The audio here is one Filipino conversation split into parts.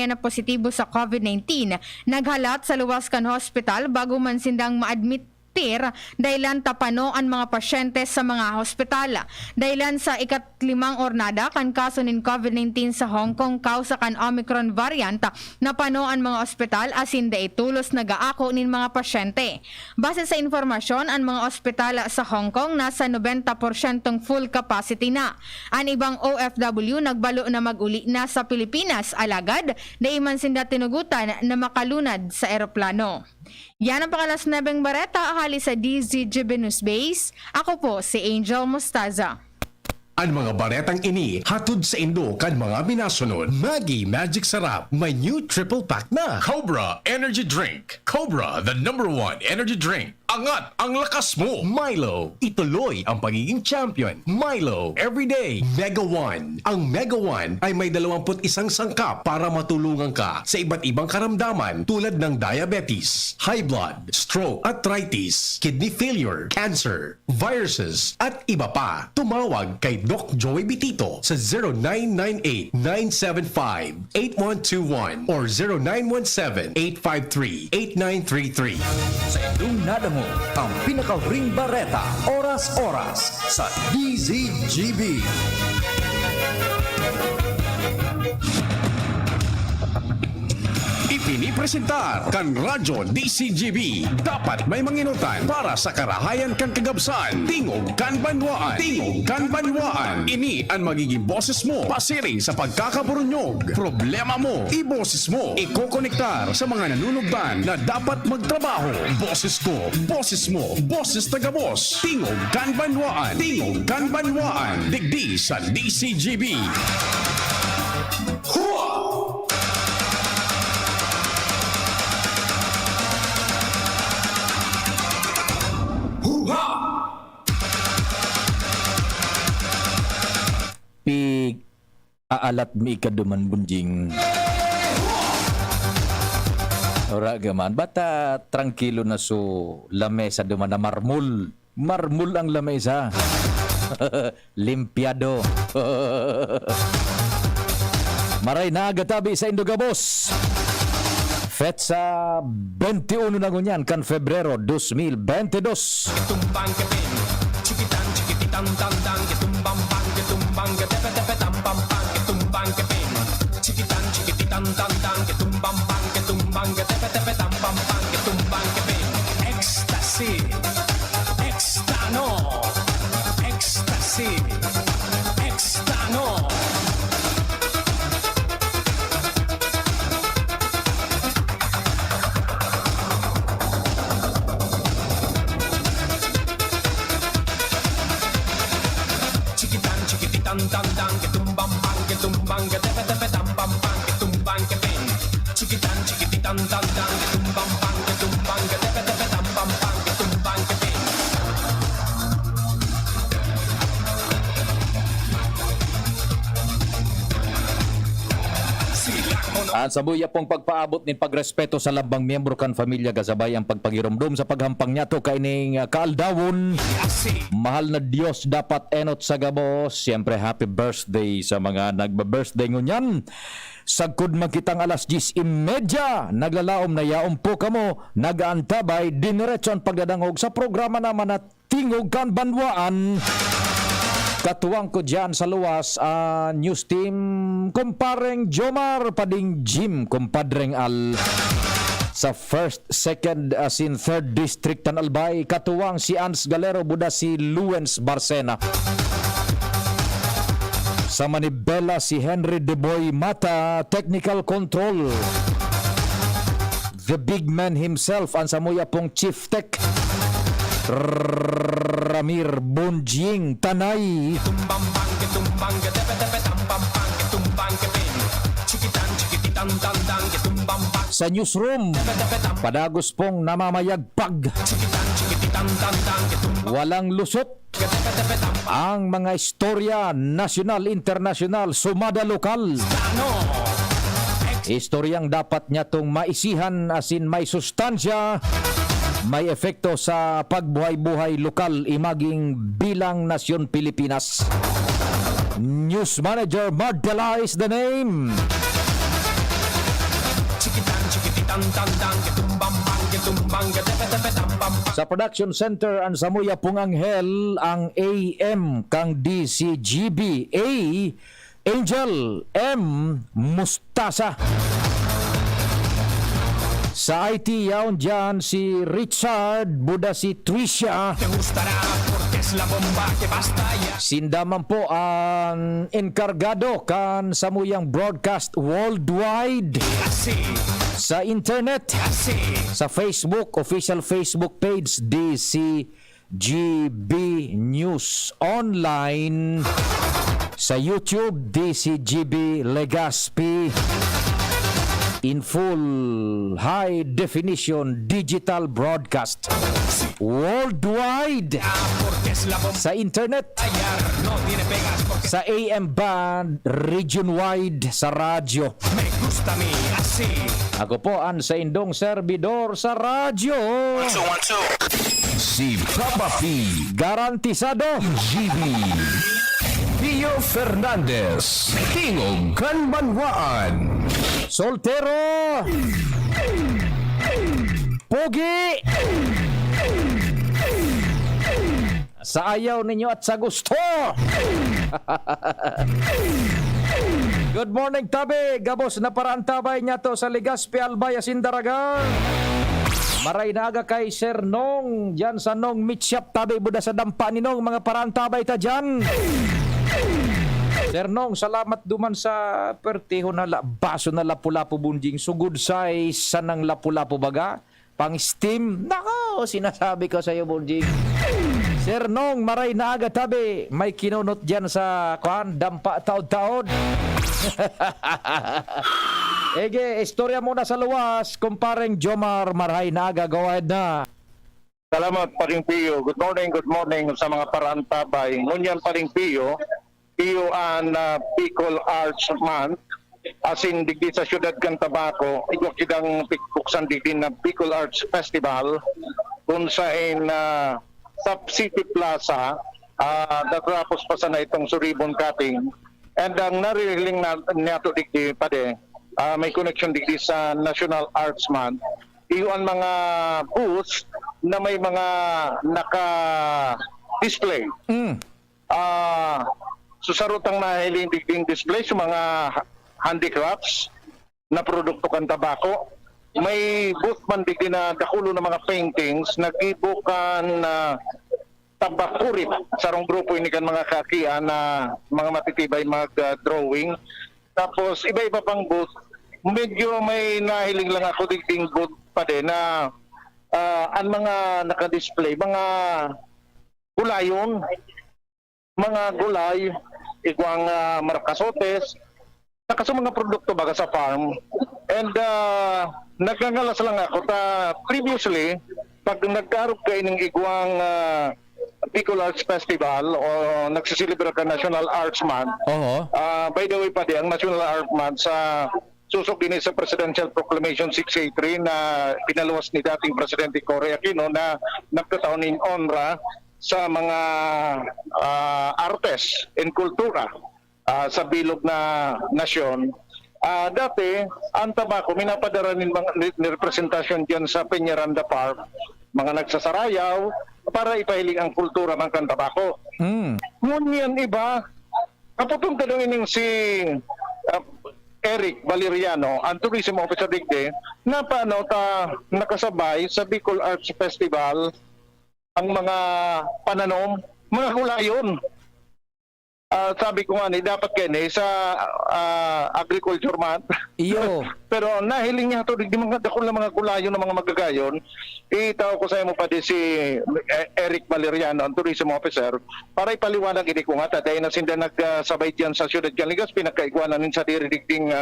na positibo sa COVID-19 naghalat sa luwas kan hospital bago man sindang ma-admit dahilan tapano ang mga pasyente sa mga hospital. Dahilan sa ika-5 ornada kan kaso nin COVID-19 sa Hong Kong kausa kan Omicron variant na pano ang mga ospital asin da itulos nagaako nin mga pasyente. Base sa informasyon, ang mga ospital sa Hong Kong nasa 90% full capacity na. Ang ibang OFW nagbalo na mag-uli na sa Pilipinas alagad na iman sinda tinugutan na makalunad sa eroplano. Yan ang pakalas na Bareta, ahali sa DZGB News Base. Ako po si Angel Mostaza. Ang mga baretang ini hatod sa Indo kan mga minasunod. Maggi Magic Sarap, may new triple pack na. Cobra Energy Drink. Cobra, the #1 energy drink. Angat ang lakas mo. Milo, ituloy ang pagiging champion. Milo, everyday. Mega One. Ang Mega One ay may 21 sangkap para matulungan ka sa iba't ibang karamdaman tulad ng diabetes, high blood, stroke, arthritis, kidney failure, cancer, viruses, at iba pa. Tumawag kay Doc Joey Bitito sa 0998-975-8121 or 0917-853-8933. Sa inyong nadamo ang pinaka-ring bareta, oras-oras sa DZGB. Ipinipresentar kan Radyo DCGB. Dapat may manginutan para sa karahayan kan kagabsan. Tingog kan banwaan. Tingog kan banwaan. Ini ang magiging boses mo pasiring sa pagkakaburunyog. Problema mo, iboses mo. Ikokonektar sa mga nanunugban na dapat magtrabaho. Boses ko, boses mo, boses tagabos. Tingog kan banwaan. Tingog kan banwaan. Digdi sa DCGB. Hua! Pig aalat mi ikaduman bunjing. Ora gaman bata tranquilo na so lamesa duman na marmol. Marmol ang lamesa. Limpiado. Maray na agatabi sa Indogabos. Fetsa 21 na ngunyan kan Febrero 2022. Tumbang keping, chikitan chikititan tan tan ketumbang bang ketumbang ketepe tepe tam pam pam ketumbang keping, chikitan chikititan tan tan ketumbang bang ketumbang ketepe tepe tam pam pam ketumbang keping. Ecstasy, ekstano, ecstasy, ekstano. Tan tan tan ketumbang bang ketumbang ketepe tepe tam pam pam ketumbang keping, chikitan chikititan tan tan ketumbang bang ketumbang ketepe tepe tam pam pam ketumbang keping. At sa buya pong pagpaabot ni pagrespeto sa labang miyembro kan pamilya kasabay ang pagpagirumdum sa paghampang niya to kaining kaaldawon. Mahal na Diyos dapat enot sa gabos. Siyempre happy birthday sa mga nagba-birthday ngunyan. Sagkod magkitang alas 10:30 naglalaom na yaom po kamo nagaantabay diniretso ang pagdadangog sa programa naman na Tingog kan Banwaan. Katuwang ko dyan sa luwas news team kumpareng Jomar Pading Jim kumpadreng Al sa 1st, 2nd as in 3rd district tan Albay. Katuwang si Ans Galero buda si Luens Barcena. Sa Manibela si Henry Deboy Mata technical control. The big man himself ang samuya pong chief tech Ramir Bonjing Tanay. Tumbang bang ketumbang ketepe tepe tam pam pam ketumbang keping, chikitan chikititan tan tan ketumbang bang Sa newsroom, tepe tam padagos pong namamayagpag. chikitan chikititan tan tan ketumbang Walang lusot ketepe tepe tam pam ang mga istorya nasyonal, internasyonal, sumada lokal. ano. Istoryang dapat niya tong maisihan asin may sustansya, may efekto sa pagbuhay-buhay lokal imaging bilang nasyon Pilipinas. News Manager Mardela is the name. chiquitan tan tan que tumban que tepe tepe tam pam pam. Sa production center ang Samuya Punganghel ang AM kang DCGB A Angel M Mustasa. Sa IT yaon dyan si Richard Buda si Tricia. Te gustará porque es la bomba que basta ya. Sindaman po ang enkargado kan Samuyang Broadcast Worldwide Así, sa internet. así. Sa Facebook, official Facebook page DCGB News Online. Sa YouTube, DCGB Legazpi. In full high definition digital broadcast worldwide Porque es la bomba sa internet, no tiene pegas porque sa AM band, region wide, sa radyo. me gusta a mí así. Ako po ang sa indong servidor sa radyo. Si Papa P. Garantisado. GB. Pio Fernandez. Tingog Kanbanwaan. Soltero. Pogi. Sa ayaw ninyo at sa gusto. Good morning, Tabi. Gabos na paraan tabay niya to sa Legazpi, Albaya, Sindaraga. Maray na aga kay Sir Nong. Diyan sa Nong Meat Shop, Tabi. Buda sa dampa ni Nong. Mga paraan tabay ta dyan. Sir Nong, salamat duman sa pertiho na baso na lapu-lapu bunjing. So good size sanang lapu-lapu baga. Pang steam. Nako, sinasabi ko sa iyo bunjing. Sir Nong, maray na aga Tabi. May kinunot dyan sa dampa taod-taod. Ege, istorya muna sa luwas. Kumpareng Jomar, maray na aga. Go ahead na. Salamat paring Pio. Good morning sa mga parantabay. Ngunyan paring Pio, Pio ang Bicol Arts Month. As in, digdi sa syudad kan Tabaco, igwak kidang buksan digdi na Bicol Arts Festival kung saan Sub City Plaza, natapos pa sana itong suribon cutting. And ang nariling nato digdi pade, may connection digdi sa National Arts Month. Iyo ang mga booths na may mga naka-display. Susarutang mahiling digding display sa mga handicrafts na produkto kan tabako. May booth man digdi na dakulo ng mga paintings, nagibukan tabakurit sarong grupo ini kan mga kakian na mga matitibay mag-drawing. Tapos iba-iba pang booth. Medyo may nahiling lang ako digding booth pa din na ang mga naka-display, mga gulayon, mga gulay, igwang markasotes, saka sa mga produkto baga sa farm. And nagngangalas lang ako previously, pag nagkaroon kayo ng igwang Bicol Arts Festival o nagsisilibra ka National Arts Month, by the way pa di, ang National Arts Month sa susok din sa Presidential Proclamation 683 na pinaluwas ni dating Presidente Cory Aquino na nagkataon in honra sa mga artes and kultura sa bilog na nasyon. Dati, ang tabako, minapadara ni representasyon dyan sa Peñaranda Park, mga nagsasarayaw, para ipahiling ang kultura ng kantabako. Ngunyan iba, kaputong tanongin si Eric Valeriano, ang tourism officer digde, na paano nakasabay sa Bicol Arts Festival ang mga pananom, mga gulayon. Sabi ko nga dapat kene sa agriculture month. Iyo. Pero nahiling niya ito, di mga dakol na mga gulayon ng mga magagayon. Itaw ko sa mo pa di si Eric Valeriano, ang tourism officer, para ipaliwanag ini ko nga, dahil na sinda nagsabay diyan sa Ciudad Canligas, pinagkaigwananin sa diridigding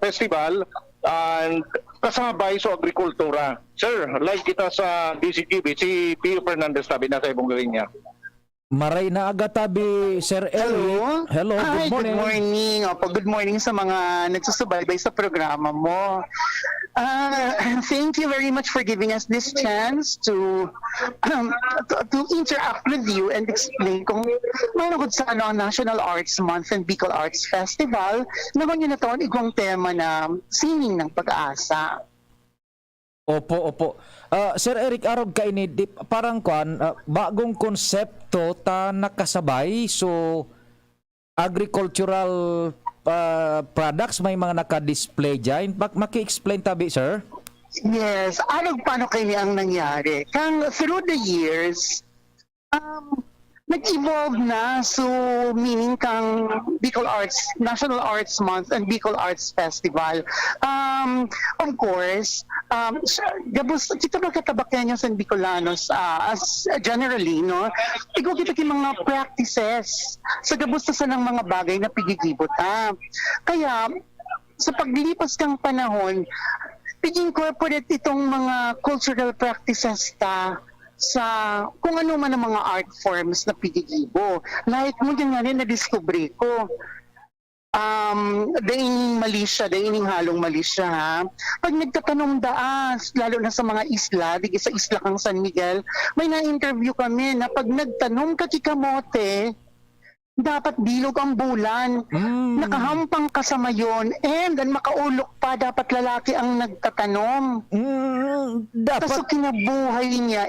festival, and kasabay sa agrikultura. Sir, like kita sa DCGB, si Pio Fernandez tabi na sa ibong galing niya. Maray na aga Tabi, Sir Ellie. Hello, Hi, good morning. good morning. Opo, good morning sa mga nagsusubaybay sa programa mo. Thank you very much for giving us this chance to interact with you and explain kung manugod sa ang National Arts Month and Bicol Arts Festival. Naman yun na ito ang igwang tema na sining ng pag-asa. Opo, opo. Sir Eric Arog kaini parang kuan bagong konsepto ta nakasabay so agricultural products may mga naka-display diyan. Maki-explain tabi, sir? Yes, ano paano kayo ang nangyari? Kang through the years, nag-evolve na. So, meaning kang Bicol Arts, National Arts Month and Bicol Arts Festival. Of course, gabos, kita magkatabakyan yung San Bicolanos as generally, no? Ikaw kita ki mga practices sa gabos sa ng mga bagay na pigigibot. Kaya, sa paglipas kang panahon, pig-incorporate itong mga cultural practices sa kung ano man ang mga art forms na pigigibo. Like mo din nga rin na-discovery ko. Daining Malaysia, daining halong Malaysia, ha? Pag nagtatanong daas, lalo na sa mga isla, di sa isla kang San Miguel, may na-interview kami na pag nagtanong ka kikamote, dapat bilog ang bulan. Nakahampang ka sa mayon and then makaulok pa, dapat lalaki ang nagtatanong. Kaso Dapat kinabuhay niya,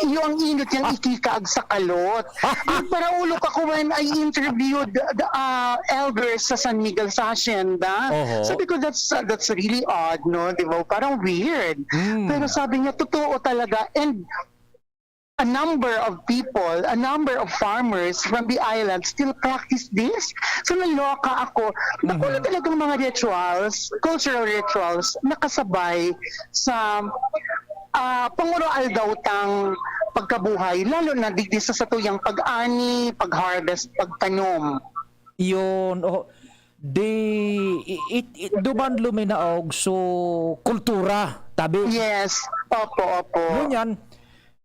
iyo ang inot niyang ikikaag sa kalot. Yung paraulok ako when I interviewed the elders sa San Miguel sa Hacienda. Oho. Sabi ko, that's really odd, no? Di ba? Parang weird. Pero sabi niya, totoo talaga. And a number of people, a number of farmers from the island still practice this. So naloka ako. Nakuha talagang mga rituals, cultural rituals, nakasabay sa Pangulo Aldautang pagkabuhay, lalo na digdi sa satuyang pag-ani, pag-harvest, pagtanom. yun duman luminaog so kultura tabi. Yes, opo. Ngunyan,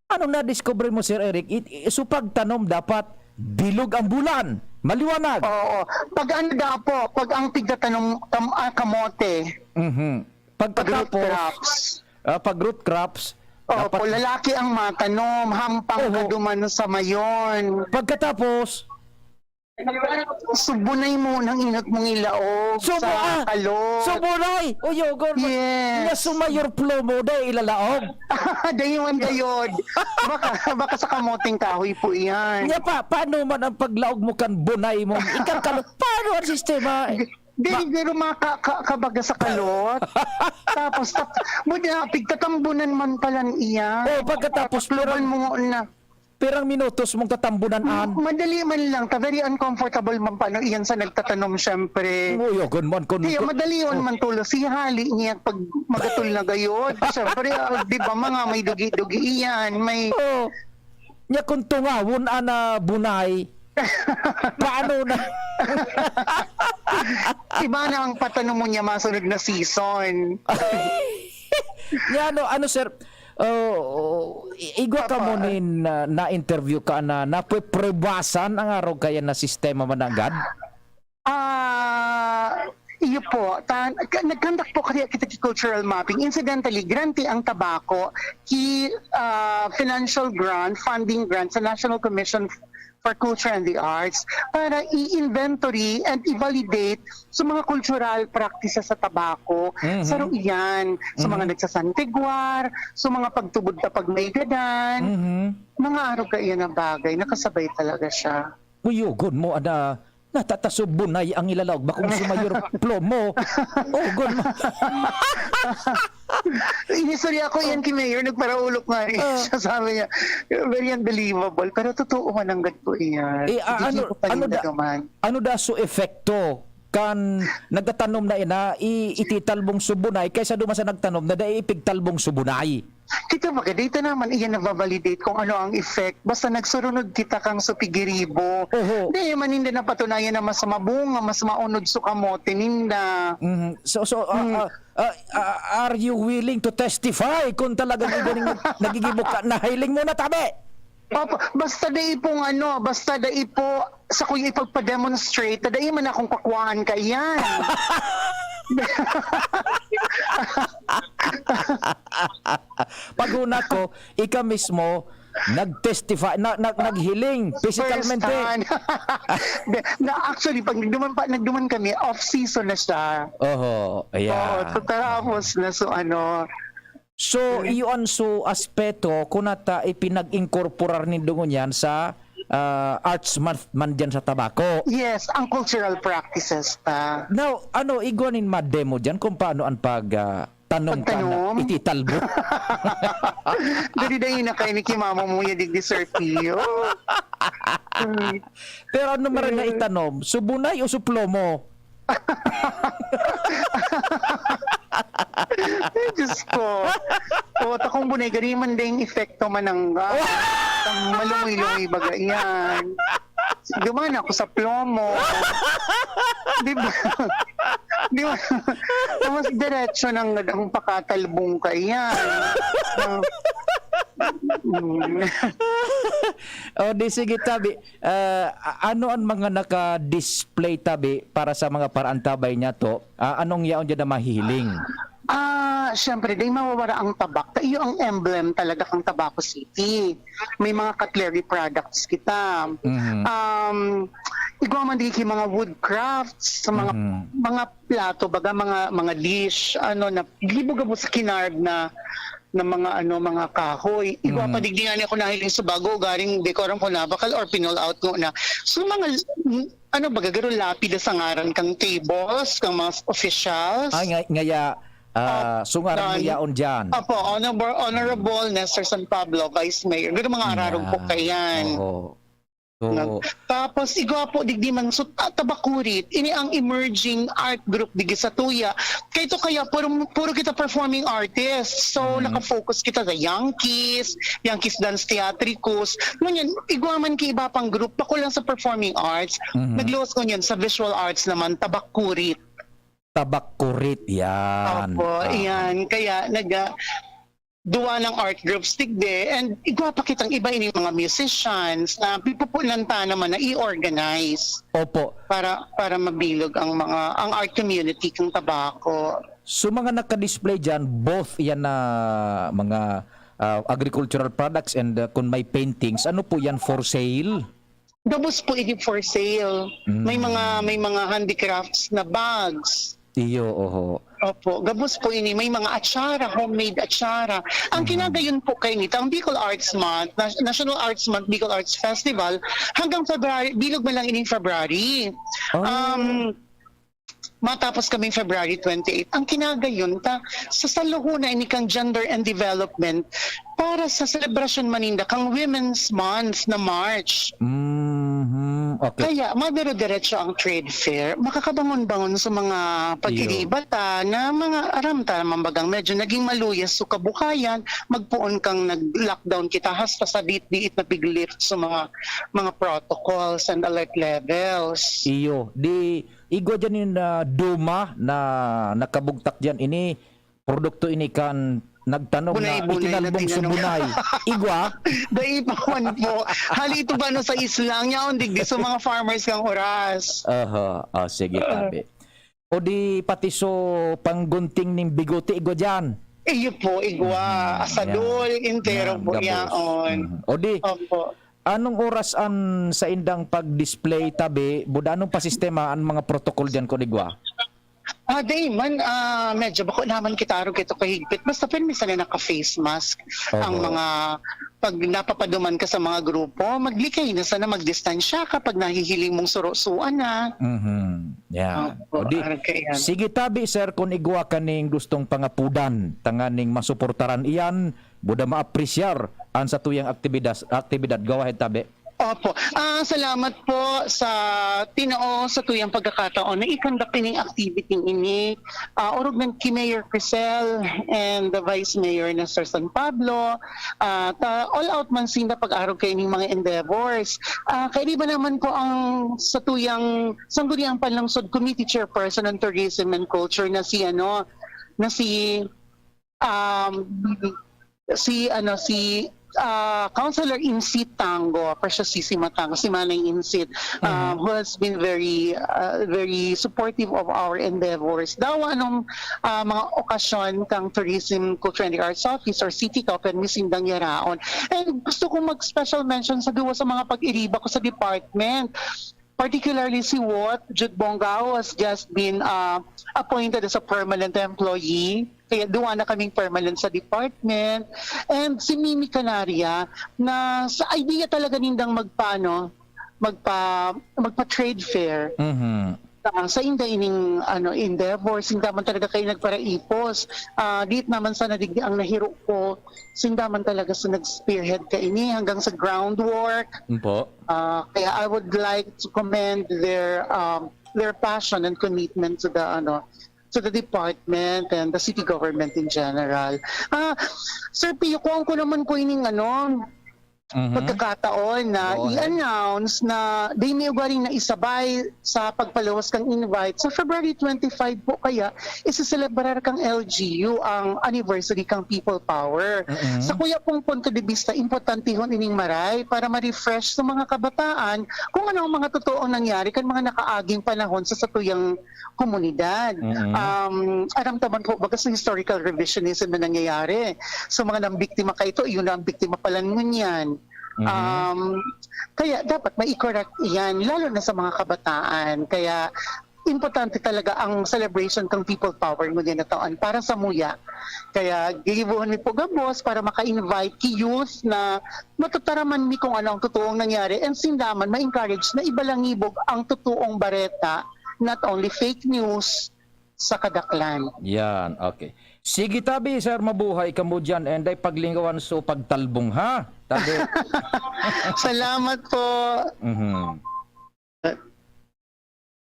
ano na-discover mo, Sir Eric? So pagtanom dapat bilog ang bulan. Maliwanag. Oo. Pag ano daw po, pag ang tigtatanong kamote, Pagkatapos, pag-root crops, pag-root crops, opo, lalaki ang matanom, hampang kaduman sa mayon. pagkatapos, Subunay mo nang inot mong ilaog sa kalot. Subunay! Uyogor! Yes. Nga sumayor plomo day ilalaog. Dayon. Baka sa kamoting kahoy po yan. Nga paano man ang paglaog mo kan bunay mo? Paano ang sistema? Pero kabaga sa kalot. Tapos, pigtatambunan man palan iyan. Pagkatapos Pluran mo na. pirang minutos mong tatambunan-an. Madali man lang, very uncomfortable man paano iyan sa nagtatanong syempre. Uyogon man kun. Kaya madali yun man tulo. Si hali niya pag magatul na gayod. Syempre, di ba mga may dugi-dugi iyan. May... Nya kung tungawon ana bunay. Paano na? Iba na ang patanong mo niya masunod na season. Nya ano sir? Igwa ka mo nin na-interview ka na prebasan ang araw kaya na sistema managad? Iyo po, nag-conduct po kaya kita cultural mapping. Incidentally, granti ang tabako financial grant, funding grant sa National Commission for Culture and the Arts para i-inventory and i-validate sa mga cultural practices sa tabako. Sa iyan, sa mga nagsasantigwar, sa mga pagtubod na pag may gadan, mga araw ka iyan na bagay, nakasabay talaga siya. Uyugon mo ana natatasubunay ang ilalaog bakong sumayor plomo. Gon mo. Inistorya ako yan kay Mayor, nagparaulok nga rin siya, sabi niya, very unbelievable, pero totoo man ang ganito iyan. Ano da so efekto kan nagtanom na ina ititalbong subunay kaysa duma sa nagtanom na dai ipigtalbong subunay. Kita magadata naman iyan na-validate kung ano ang effect. Basta nagsurunod kita kang supigiribo. Di man hindi na patunayan na mas mabunga, mas maunod sa kamote ninda. Are you willing to testify kung talagang nagigibok ka na hiling mo na tabi? Opo, basta dai pong basta dai po sa kuya ipagpa-demonstrate, dai man akong kakuhaan ka iyan. Paguna ko, ika mismo nag-testify, naghiling physicalmente. Actually, pag nagduman kami, off-season na siya. Ayan. Tapos na So, iyon so aspeto kung nata ipinag-incorporar ni dungon yan sa Arts Month man dyan sa tabako. Yes, ang cultural practices ta. Now, ano, igwanin ma-demo dyan kung paano ang tanom ka Pagtanom? na ititalbo. Dali dahil na kayo ni Kimama mo yung digdi Sir Pio. Pero ano marin na itanom? Subunay o suplomo? Ay, Diyos ko. O, takong bunay, gani man din epekto man ng malungi-lungi baga yan. Duman ako sa plomo. Di ba? Di ba? Tapos diretso ng pakatalbong ka yan. O di sige tabi, ano ang mga naka-display tabi para sa mga parantabay niya to? Anong yaon dyan na mahiling? Siyempre, di mawawara ang tabak. Iyo ang emblem talaga ng Tabaco City. May mga cutlery products kita. Igwa man di mga wood crafts, sa mga plato, baga mga dish, na gibog sa kinarg na mga kahoy. Igwa pa digdingan ako nahiling sa bago garing dekoram ko na bakal or pinol out ko na. So mga baga garo lapid sa ngaran kang tables, kang mga officials. Ngaya, sungaran mo yaon dyan. Apo, Honorable Nestor San Pablo, Vice Mayor. Gano mga ararong po kayan. Oo. So, Tapos igwapo digdi man so tabakurit ini ang emerging art group digi sa Tuya. Kaya puro kita performing artists. So naka-focus kita sa Yankees Dance Theatricus. Ngunyan igwaman ki iba pang group pa ko lang sa performing arts. Nagluwas ko niyan sa visual arts naman tabakurit. Tabakurit yan. Opo, yan. Kaya duwa ng art groups tigde and igwa pa kitang iba ini mga musicians na pipupulanta naman na i-organize Opo. para mabilog ang art community kung Tabaco. So mga naka-display dyan, both yan na mga agricultural products and kung may paintings, ano po yan for sale? Gabos po ini for sale. May mga handicrafts na bags. Iyo, oho. Opo, gabos po ini may mga atsara, homemade atsara. Ang kinagayon po kay nito, ang Bicol Arts Month, National Arts Month, Bicol Arts Festival, hanggang February, bilog man lang ini February. Matapos kaming February 28. Ang kinagayon sa saluhuna ini kang gender and development para sa celebration maninda kang Women's Month na March. Okay. Kaya madiro-diretso ang trade fair, makakabangon-bangon sa mga pag-iribata na mga aramta mambagang medyo naging maluyas so kabukayan, magpuon kang nag-lockdown kita hasta sa diit na piglift sa mga protocols and alert levels. Iyo, di igo dyan yung duma na nakabugtak dyan ini produkto ini kan nagtanong na itinalbong sa bunay. Igwa? Dahil pa man po. Halito ba no sa islang yaon digdi sa mga farmers kang oras. Sige tabi. O di pati so panggunting ning bigote igwa dyan. Iyo po, igwa. Asadol, intero po yaon. O di, Opo. anong oras an sa indang pag-display tabi, buda anong pasistema ang mga protocol dyan ko igwa? Day man, medyo bako naman kitaro kito kahigpit. Basta minsan na naka-face mask ang mga pag napapaduman ka sa mga grupo, maglikay na sana magdistansya kapag nahihiling mong surusuan na. Yan. Opo, O di, sige tabi sir, kung igwa ka ning gustong pangapudan, tanganing masuportaran iyan, buda maapresyar ang sa tuyang aktibidad. Go ahead tabi. Opo. Salamat po sa tinao sa tuyang pagkakataon na ikandak kining activity ini. Orog ng ki Mayor Crisel and the Vice Mayor na Sir San Pablo. All out man sinda pag-arog kay ining mga endeavors. Kaya ba naman po ang sa tuyang Sangguniang Panlungsod Committee Chairperson on Tourism and Culture na si Councilor Insit Tango, Preciosissima Tango, si Manay Insit, who has been very supportive of our endeavors. Daw anong mga okasyon kang Tourism, Culture and the Arts Office or City Council missing dang yaraon. And gusto kong mag-special mention sa duwa sa mga pag-iriba ko sa department. Particularly si Jude Bongao has just been appointed as a permanent employee kaya duwa na kaming permanent sa department. And si Mimi Canaria, na sa idea talaga nindang magpa-trade fair, sa inda ining endeavors, sindaman talaga kayo nagparaipos. Dit naman sa nadigdi ang nahiro ko, sindaman talaga sa nag-spearhead ka ini hanggang sa groundwork. Po. Kaya I would like to commend their passion and commitment to the department and the city government in general. Sir Pio, kung ko naman ko ining pagkakataon na Go ahead. i-announce na di may ugaring na isabay sa pagpalawas kang invite sa February 25 po, kaya isiselebrar kang LGU ang anniversary kang People Power. Sa kuya pong punto de vista, importante hon ining maray para ma-refresh sa mga kabataan kung ano ang mga totoong nangyari kan mga nakaaging panahon sa satuyang komunidad. Aram taman po baga sa historical revisionism na nangyayari. So mga nang biktima ka ito, yun ang biktima pala ngunyan. Kaya dapat mai-correct yan, lalo na sa mga kabataan. Kaya importante talaga ang celebration ng People Power ngunyan na taon para sa muya. Kaya gigibuhan mi po gabos para maka-invite ki youth na matutaraman mi kung ano ang totoong nangyari, and sindaman ma-encourage na ibalangibog ang totoong bareta, not only fake news sa kadaklan. Yan, okay. Sige tabi, sir, mabuhay ka mo dyan, and ay paglingawan so pagtalbong, ha? Tabi. Salamat po.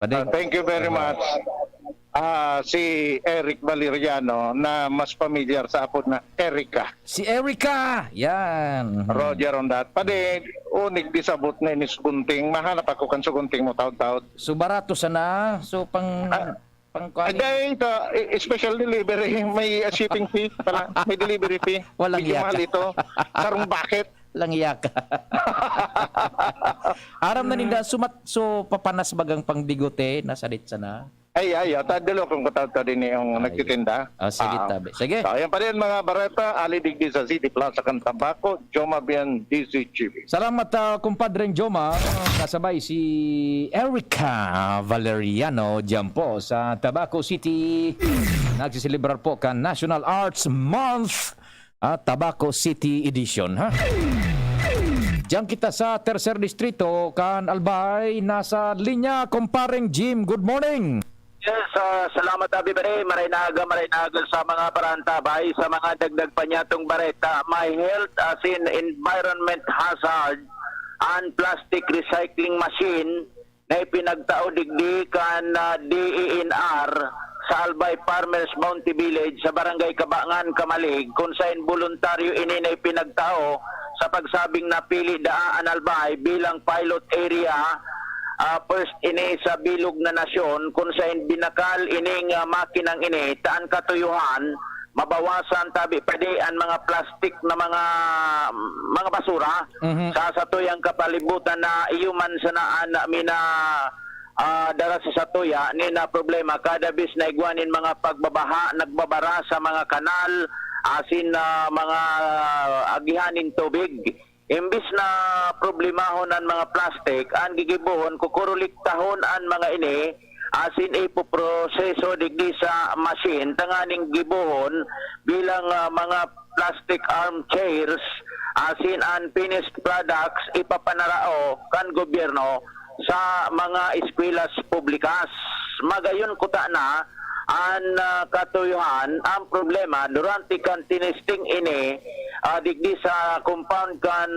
Padeng. Thank you very much. Si Eric Valeriano na mas familiar sa apod na Erica. Si Erica! Yan. Roger on that. Pade, unig di sabot na inis gunting. Mahanap ako kan sa gunting mo taod-taod. So barato sana, so pang Day, special delivery, may shipping fee pala, may delivery fee. Walang Medyo yak. mahal ito. Karong bakit? lang iyak. Aram na ninda sumat so papanas bagang pangbigote nasa ditsa na. Ay, tadalo kung katawta din yung nagtitinda. Sige, tabi. Sige. So, ayan pa rin mga bareta, Ali Digdi sa City Plaza kan Tabaco, Joma Bian, DCGB. Salamat kumpadreng Joma. Kasabay si Erica Valeriano dyan po sa Tabaco City. Nagsisilibrar po ka National Arts Month at Tabaco City Edition. Ha? Diyan kita sa Tercer Distrito, kan Albay, nasa linya, kumpareng Jim. Good morning. Yes, salamat Abi Bare, marinaga sa mga parantabay, sa mga dagdag panyatong bareta. My health as in environment hazard and plastic recycling machine na ipinagtao digdi kan DENR sa Albay Farmers Bounty Village sa Barangay Kabangan, Kamalig, kung saan voluntaryo ini na ipinagtao sa pagsabing napili daan Albay bilang pilot area. First ini sa bilog na nasyon kung saan binakal ining makinang ini taan katuyuhan mabawasan tabi padian mga plastik na mga basura sa satuyang kapalibutan na iyuman sanaan mina dara sa satuya ni na problema kada bis na igwanin mga pagbabaha nagbabara sa mga kanal asin na mga agihanin tubig. Imbis na problemahon ang mga plastic, ang gigibuhon, kukuruliktahon ang mga ini, asin ipoproseso digdi sa machine, tanganing gibuhon bilang mga plastic armchairs, asin unfinished products, ipapanarao kan gobyerno sa mga eskwela's publikas. Magayon kuta na, ang katuyuhan, ang problema, durante kan tinesting ini, digdi sa compound kan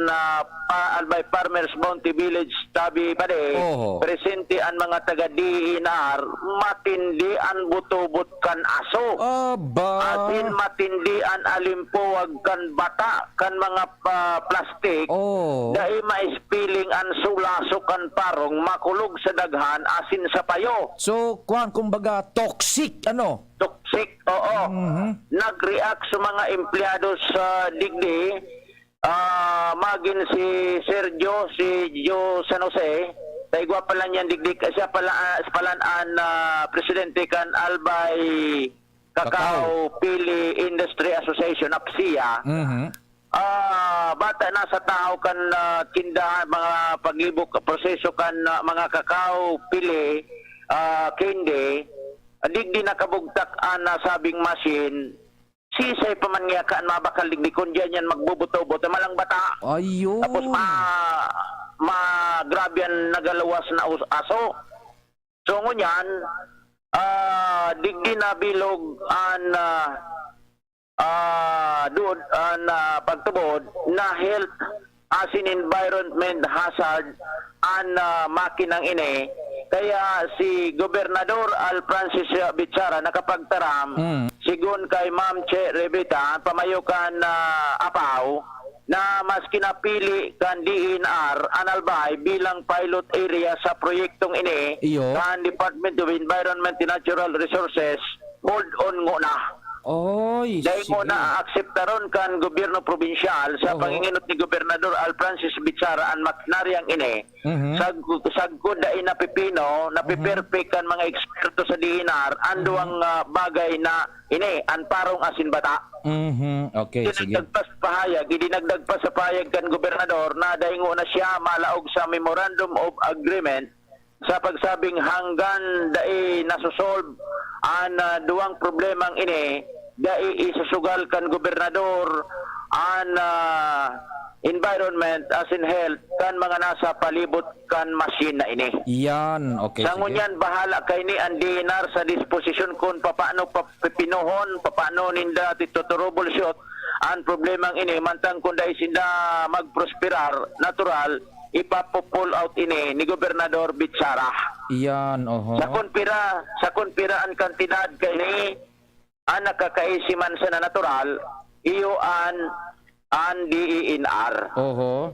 Albay Farmers Bounty Village tabi pade presente ang mga taga DENR matindi ang butubot kan aso atin matindi ang alimpuwag kan bata kan mga plastik dahil ma-spilling ang sulaso kan parong makulog sa daghan asin sa payo. So kuan kumbaga toxic Toxic, oo. Nag-react sa mga empleyado sa digdi. Magin si Sergio, si Joe San Jose. Taigwa pala niyan digdi. Siya palaan presidente kan Albay Cacao Pili Industry Association, APSIA. Bata na sa tao kan tindahan, mga pag-ibok, proseso kan mga kakao, pili, kinde. Digdi nakabugtak ang nasabing machine sisay pa man nga kaan mabakal digdikon dyan yan magbubuto-buto malang bata. Ayun. Tapos grabe yan nagalawas na aso. So ngunyan, digdi na bilog pagtubod na health as in environment hazard makinang ini. Kaya si Gobernador Al Francis Bichara nakapagtaram sigun kay Ma'am Che Rebeta pamayukan apaw na mas kinapili kan DNR Analbay bilang pilot area sa proyektong ini Iyo. kan Department of Environment and Natural Resources hold on nguna. Oy, Dahil sige. mo na-akseptaron kan gobyerno probinsiyal sa Oo. panginginot ni Gobernador Al Francis Bichara ang makinaryang ini, sagkod na inapipino, napiperfect kan mga eksperto sa DNR, ando ang bagay na ini, ang parong asin bata. Okay, sige. Dinagdag sa pahayag, idinagdag pa sa pahayag kan Gobernador na dahil na siya malaog sa Memorandum of Agreement sa pagsabing hanggan dai nasusolve ang duwang problemang ini dai isusugal kan gobernador ang environment as in health kan mga nasa palibot kan machine na ini. Yan, okay, Sa sige. ngunyan bahala kay ni ang DNR sa disposisyon kung paano pipinuhon, paano ninda tito troubleshoot ang problemang ini mantang kung dai sinda magprosperar natural ipapo-pull out ini ni Gobernador Bichara. Yan, oho. Sa konpira ang kantidad kay ni ang nakakaisiman sa na natural iyo an DENR. Oho.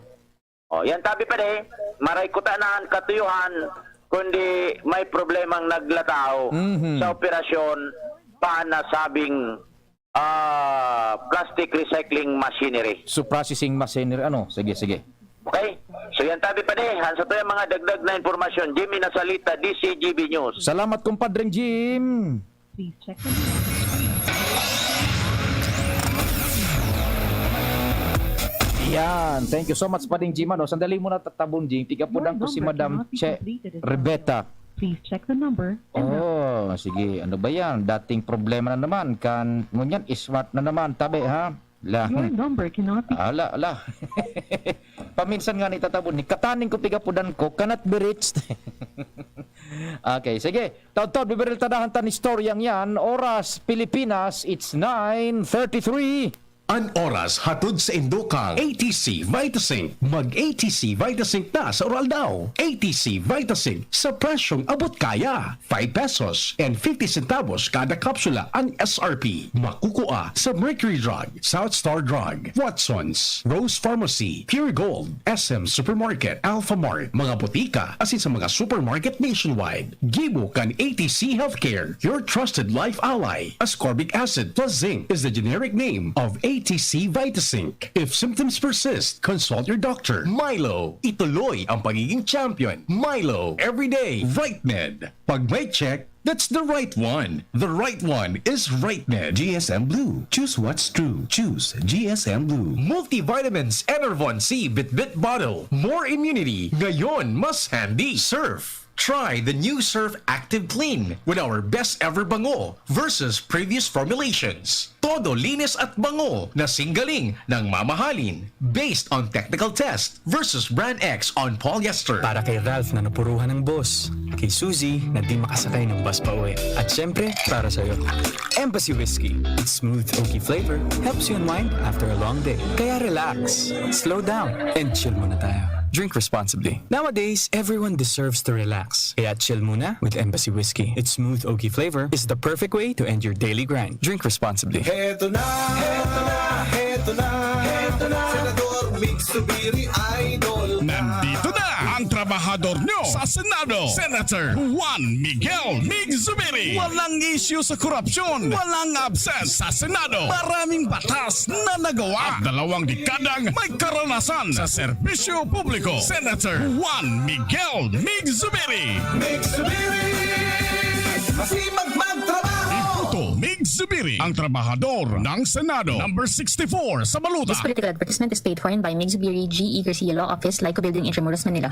O, yan tabi pa de, maray kutanaan katuyuhan kundi may problemang naglataw sa operasyon panasabing plastic recycling machinery. So processing machinery, ano? Sige, sige. Okay? So yan tabi pa de, hansa to yung mga dagdag na informasyon. Jimmy Nasalita, DCGB News. Salamat, kumpadreng Jim. Please check Yan, thank you so much, Pading Jim. Ano, sandali muna tatabon, Jim. Tigapudan ko si Madam Che Rebeta. Please check the number. Oh, sige. Ano ba yan? Dating problema na naman. Kan, ngunyan, smart na naman. Tabi, ha? Your number cannot be... Ala. Paminsan nga ni tatabon ni kataning ko pigapudan ko cannot be reached. Okay, sige. Taud-taud biberil tadahan tan istoryang yan. Oras Pilipinas, it's 9:33. An oras hatod sa Indokang ATC Vitasync. Mag-ATC Vitasync na sa oral daw. ATC Vitasync sa presyong abot kaya. 5 pesos and 50 centavos kada kapsula ang SRP. Makukuha sa Mercury Drug, South Star Drug, Watson's, Rose Pharmacy, Pure Gold, SM Supermarket, Alpha Mart, mga butika, asin sa mga supermarket nationwide. Gibo kan ATC Healthcare, your trusted life ally. Ascorbic acid plus zinc is the generic name of ATC Vitasync. If symptoms persist, consult your doctor. Milo, ituloy ang pagiging champion. Milo, everyday, RightMed. Pag may check, that's the right one. The right one is RightMed. GSM Blue. Choose what's true. Choose GSM Blue. Multivitamins Enervon C Bit Bottle. More immunity. Ngayon, mas handy. Surf. Try the new Surf Active Clean with our best ever bango versus previous formulations. Todo linis at bango na singgaling ng mamahalin based on technical test versus Brand X on polyester. Para kay Ralph na napuruhan ng boss, kay Suzy na di makasakay ng bus pa uwi, at syempre para sa'yo, Embassy Whiskey. Its smooth oaky flavor helps you unwind after a long day. Kaya relax, slow down, and chill muna tayo. Drink responsibly. Nowadays, everyone deserves to relax. Kaya chill muna with Embassy Whiskey. Its smooth oaky flavor is the perfect way to end your daily grind. Drink responsibly. Heto na, Senador Mig Zubiri Idol na. Nandito na ang trabahador nyo sa Senado, Senator Juan Miguel Mig Zubiri. Walang issue sa korupsyon, walang absent sa Senado. Maraming batas na nagawa at 2 dekadang may karanasan sa serbisyo publiko. Senator Juan Miguel Mig Zubiri. Mig Zubiri, masipag magtrabaho. Iputo Mig Zubiri, ang trabahador ng Senado. Number 64 sa Baluta. This political advertisement is paid for by Mig Zubiri, G. E. Garcia Law Office, Lyco Building, Intramuros, Manila.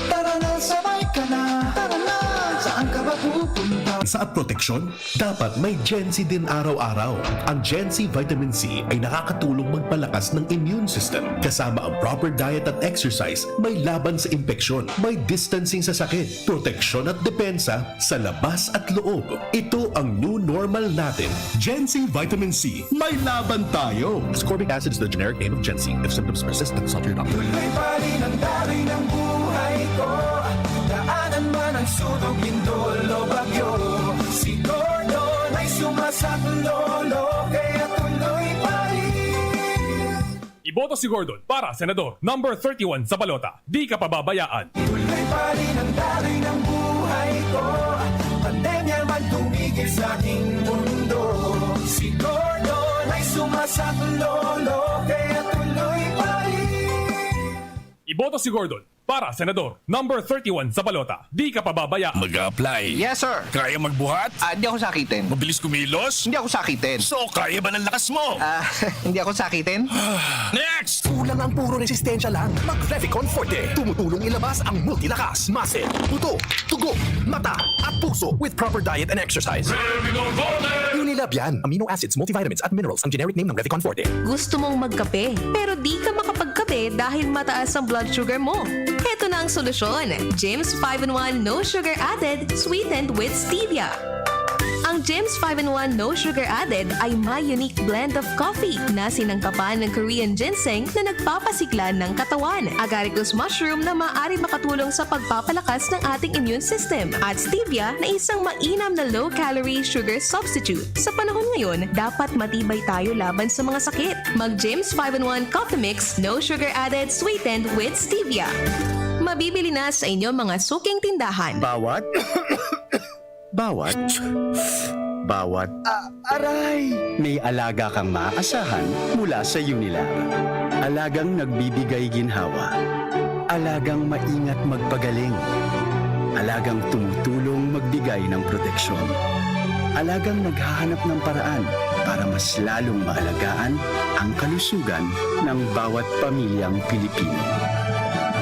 Tara na, sabay ka na. Tara na, saan ka ba pupunta? depensa at proteksyon? Dapat may Gen C din araw-araw. Ang Gen C Vitamin C ay nakakatulong magpalakas ng immune system. Kasama ang proper diet at exercise, may laban sa impeksyon, may distancing sa sakit, proteksyon at depensa sa labas at loob. Ito ang new normal natin. Gen C Vitamin C. May laban tayo! Ascorbic acid is the generic name of Gen C. If symptoms persist, consult your doctor. Tuloy pa rin ang daloy ng buhay ko. Daanan man ang sunog, lindol o bagyo. Si Gordon ay sumasaklolo, kaya tuloy pa rin. Iboto si Gordon para Senador number 31 sa balota. Di ka pababayaan. Tuloy pa rin ang daloy ng buhay ko. Pandemya man tumigil sa aking mundo. Si Gordon ay sumasaklolo, kaya tuloy pa rin. Iboto si Gordon para Senador number 31 sa balota. Di ka pababayaan. Mag-apply. Yes, sir. Kaya magbuhat? Hindi ako sakitin. Mabilis kumilos? Hindi ako sakitin. So, kaya ba ng lakas mo? Hindi ako sakitin. Next! Kulang ang puro resistensya lang. Mag-Revicon Forte. Tumutulong ilabas ang multilakas, muscle, buto, tugo, mata, at puso with proper diet and exercise. Unilab yan. Amino acids, multivitamins at minerals ang generic name ng Revicon Forte. Gusto mong magkape, pero di ka makapagkape dahil mataas ang blood sugar mo. Heto na ang solusyon. James 5-in-1 No Sugar Added, sweetened with stevia. Ang James 5-in-1 No Sugar Added ay may unique blend of coffee na sinangkapan ng Korean ginseng na nagpapasigla ng katawan, agaricus mushroom na maaari makatulong sa pagpapalakas ng ating immune system, at stevia na isang mainam na low-calorie sugar substitute. Sa panahon ngayon, dapat matibay tayo laban sa mga sakit. Mag James 5-in-1 Coffee Mix No Sugar Added, sweetened with stevia. Mabibili na sa inyong mga suking tindahan. Bawat? Aray! May alaga kang maaasahan mula sa Unilab. Alagang nagbibigay ginhawa. Alagang maingat magpagaling. Alagang tumutulong magbigay ng proteksyon. Alagang naghahanap ng paraan para mas lalong maalagaan ang kalusugan ng bawat pamilyang Pilipino.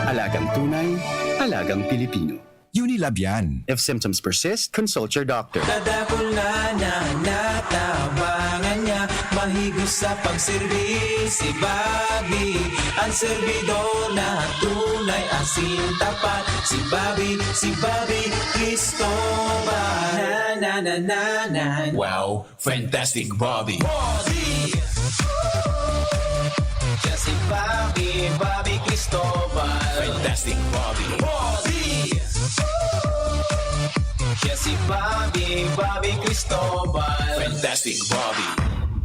Alagang tunay, alagang Pilipino. Unilab yan. If symptoms persist, consult your doctor. Dadakol na natabangan niya. Mahigos sa pagservis si Bobby. Ang servidor na tunay, asin tapat. Si Bobby Cristobal. Na. Wow, fantastic Bobby. Yes, si Bobby Cristobal. Fantastic Bobby. Yes, si Bobby Cristobal. Fantastic Bobby.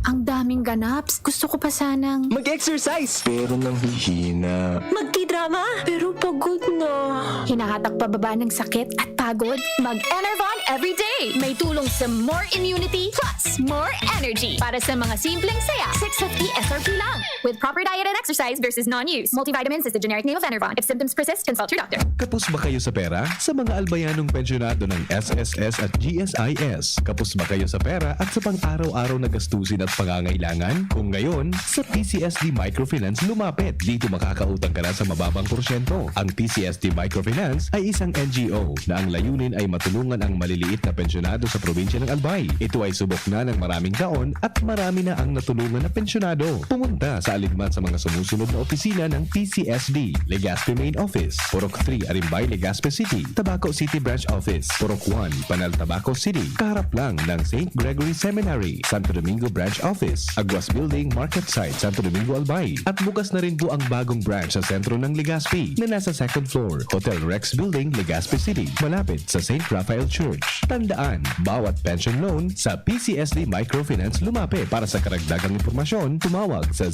Ang daming ganaps. Gusto ko pa sanang Mag-exercise! Pero nang hihina. magki-drama, pero pagod na. Hinahatak pababa ng sakit at pagod? Mag-Enervon everyday. May tulong sa more immunity plus more energy. Para sa mga simpleng saya, 650 SRP lang. With proper diet and exercise versus non-use. Multivitamins is the generic name of Enervon. If symptoms persist, consult your doctor. Kapos ba kayo sa pera? Sa mga albayanong pensyonado ng SSS at GSIS. Kapos ba kayo sa pera at sa pang-araw-araw na gastusin at pangangailangan? Kung ngayon, sa PCSD Microfinance lumapit. Dito makakautang ka na sa mababang porsyento. Ang PCSD Microfinance ay isang NGO na ang layunin ay matulungan ang maliliit na pensyonado sa probinsya ng Albay. Ito ay subok na ng maraming taon at marami na ang natulungan na pensyonado. Pumunta sa aligman sa mga sumusunod na opisina ng PCSD. Legazpi Main Office, Purok 3, Arimbay, Legazpi City. Tabaco City Branch Office, Purok 1, Panal, Tabaco City. Kaharap lang ng St. Gregory Seminary, Santo Domingo Branch Office, Aguas Building, Market Site, Santo Domingo, Albay. At bukas na rin po ang bagong branch sa sentro ng Legazpi na nasa second floor, Hotel Rex Building, Legazpi City, malapit sa St. Raphael Church. Tandaan, bawat pension loan sa PCSD Microfinance lumapit. Para sa karagdagang impormasyon, tumawag sa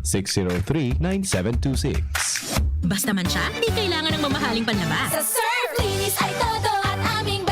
0912-603-9726. Basta man siya, di kailangan ng mamahaling panlabas. Sa Surf, linis ay todo at aming